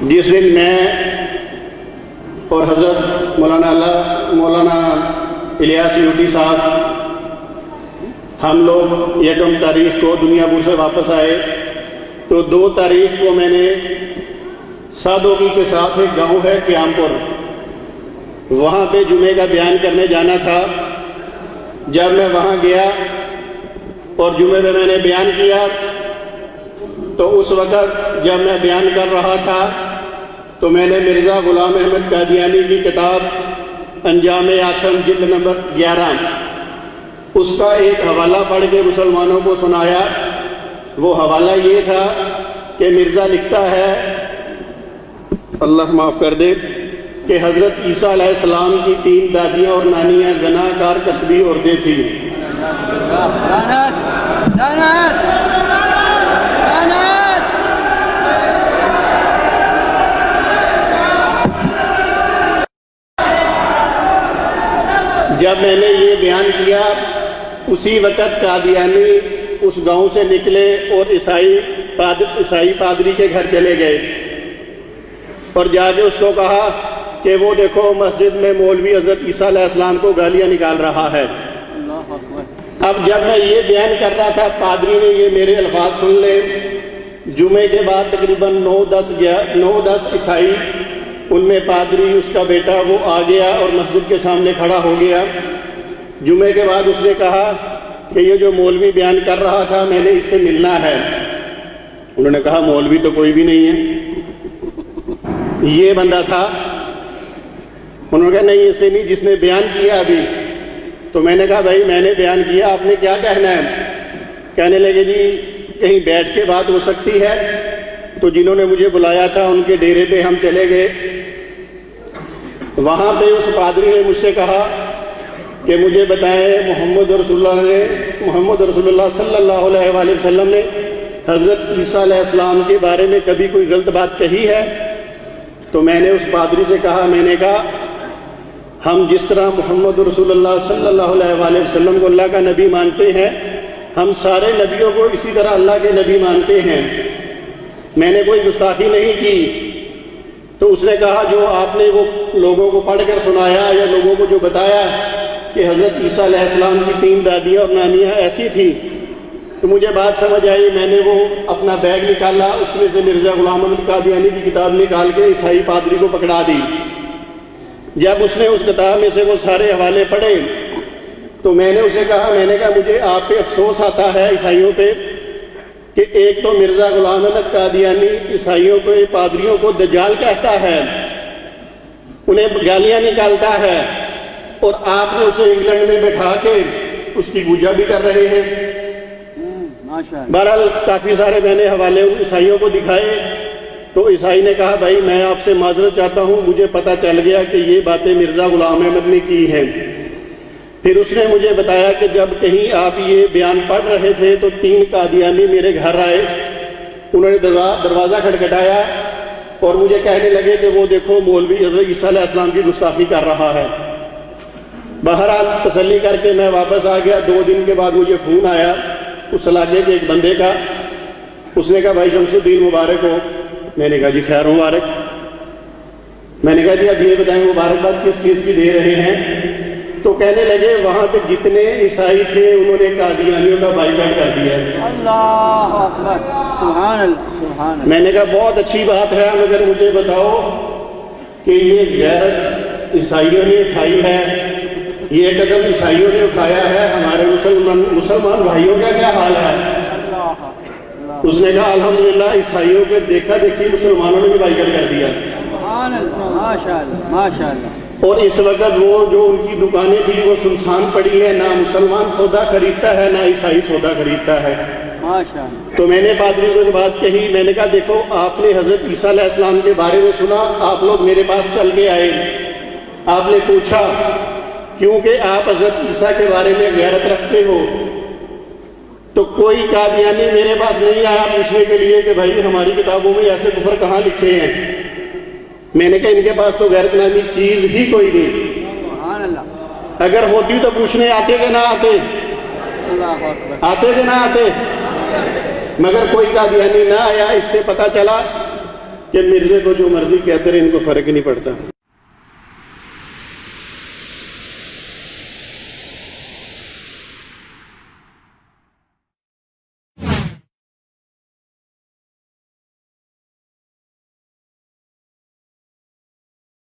جس دن میں اور حضرت مولانا الیاس یوٹی صاحب ہم لوگ یکم تاریخ کو دنیا بھر سے واپس آئے تو 2 تاریخ کو میں نے سادگی کے ساتھ ایک گاؤں ہے قیام پور، وہاں پہ جمعے کا بیان کرنے جانا تھا۔ جب میں وہاں گیا اور جمعے پہ میں نے بیان کیا تو اس وقت جب میں بیان کر رہا تھا تو میں نے مرزا غلام احمد قادیانی کی کتاب انجام آتم جلد نمبر 11 اس کا ایک حوالہ پڑھ کے مسلمانوں کو سنایا۔ وہ حوالہ یہ تھا کہ مرزا لکھتا ہے، اللہ معاف کر دے، کہ حضرت عیسیٰ علیہ السلام کی 3 دادیاں اور نانیاں زناکار کسبی عورتیں تھیں۔ جب میں نے یہ بیان کیا اسی وقت قادیانی اس گاؤں سے نکلے اور عیسائی پادری کے گھر چلے گئے اور جا کے اس کو کہا کہ وہ دیکھو مسجد میں مولوی حضرت عیسیٰ علیہ السلام کو گالیاں نکال رہا ہے۔ اب جب میں یہ بیان کر رہا تھا پادری نے یہ میرے الفاظ سن لے۔ جمعے کے بعد تقریباً 9-10 عیسائی، ان میں پادری اس کا بیٹا وہ آ گیا اور مسجد کے سامنے کھڑا ہو گیا۔ جمعے کے بعد اس نے کہا کہ یہ جو مولوی بیان کر رہا تھا میں نے اس سے ملنا ہے۔ انہوں نے کہا مولوی تو کوئی بھی نہیں ہے، یہ بندہ تھا۔ انہوں نے کہا نہیں اسے نہیں، جس نے بیان کیا ابھی۔ تو میں نے کہا بھائی میں نے بیان کیا، آپ نے کیا کہنا ہے؟ کہنے لگے جی کہیں بیٹھ کے بات ہو سکتی ہے؟ تو جنہوں نے مجھے بلایا تھا ان کے ڈیرے پہ ہم چلے گئے۔ وہاں پہ اس پادری نے مجھ سے کہا کہ مجھے بتائیں محمد رسول اللہ صلی اللہ علیہ وآلہ وسلم نے حضرت عیسیٰ علیہ السلام کے بارے میں کبھی کوئی غلط بات کہی ہے؟ تو میں نے اس پادری سے کہا، میں نے کہا ہم جس طرح محمد رسول اللہ صلی اللہ علیہ وآلہ وسلم کو اللہ کا نبی مانتے ہیں، ہم سارے نبیوں کو اسی طرح اللہ کے نبی مانتے ہیں، میں نے کوئی گستاخی نہیں کی۔ تو اس نے کہا جو آپ نے وہ لوگوں کو پڑھ کر سنایا یا لوگوں کو جو بتایا کہ حضرت عیسیٰ علیہ السلام کی 3 دادیاں اور نانیاں ایسی تھیں، تو مجھے بات سمجھ آئی۔ میں نے وہ اپنا بیگ نکالا، اس میں سے مرزا غلام احمد قادیانی کی کتاب نکال کے عیسائی پادری کو پکڑا دی۔ جب اس نے اس کتاب میں سے وہ سارے حوالے پڑھے تو میں نے اسے کہا، میں نے کہا مجھے آپ پہ افسوس آتا ہے عیسائیوں پہ کہ ایک تو مرزا غلام احمد قادیانی عیسائیوں کو پادریوں کو دجال کہتا ہے، انہیں گالیاں نکالتا ہے، اور آپ نے اسے انگلینڈ میں بٹھا کے اس کی پوجا بھی کر رہے ہیں۔ بہرحال کافی سارے میں نے حوالے عیسائیوں کو دکھائے تو عیسائی نے کہا بھائی میں آپ سے معذرت چاہتا ہوں، مجھے پتہ چل گیا کہ یہ باتیں مرزا غلام احمد نے کی ہیں۔ پھر اس نے مجھے بتایا کہ جب کہیں آپ یہ بیان پڑھ رہے تھے تو 3 قادیانی میرے گھر آئے، انہوں نے دروازہ کھٹکھٹایا اور مجھے کہنے لگے کہ وہ دیکھو مولوی حضرت عیسیٰ علیہ السلام کی گستاخی کر رہا ہے۔ بہرحال تسلی کر کے میں واپس آ گیا۔ 2 دن کے بعد مجھے فون آیا اس علاقے کے ایک بندے کا، اس نے کہا بھائی شمس الدین مبارک ہو۔ میں نے کہا جی خیر مبارک۔ میں نے کہا جی اب یہ بتائیں مبارکباد کس چیز کی دے رہے ہیں؟ تو کہنے لگے وہاں پہ جتنے عیسائی تھے انہوں نے قادیانیوں کا بائیکاٹ کر دیا۔ اللہ اکبر، سبحان اللہ، سبحان اللہ۔ میں نے کہا بہت اچھی بات ہے، مگر مجھے بتاؤ کہ یہ غیرت عیسائیوں نے اٹھائی ہے، یہ قدم عیسائیوں نے اٹھایا ہے، ہمارے مسلمان بھائیوں کا کیا حال ہے؟ اس نے کہا الحمدللہ عیسائیوں پہ دیکھا دیکھی مسلمانوں نے بھی بائیکاٹ کر دیا۔ ماشاءاللہ۔ اور اس وقت وہ جو ان کی دکانیں تھیں وہ سنسان پڑی ہیں، نہ مسلمان سودا خریدتا ہے نہ عیسائی سودا خریدتا ہے۔ تو میں نے پادری کو بات کہی، میں نے کہا دیکھو آپ نے حضرت عیسیٰ علیہ السلام کے بارے میں سنا، آپ لوگ میرے پاس چل کے آئے، آپ نے پوچھا کیونکہ آپ حضرت عیسیٰ کے بارے میں غیرت رکھتے ہو، تو کوئی قادیانی میرے پاس نہیں آیا پوچھنے کے لیے کہ بھائی ہماری کتابوں میں ایسے کفر کہاں لکھے ہیں۔ میں نے کہا ان کے پاس تو غیرت نامی چیز ہی کوئی نہیں، اگر ہوتی تو پوچھنے آتے کہ نہ آتے؟ آتے کہ نہ آتے؟ مگر کوئی قادیانی نہ آیا۔ اس سے پتہ چلا کہ مرزے کو جو مرضی کہتے رہے ان کو فرق ہی نہیں پڑتا.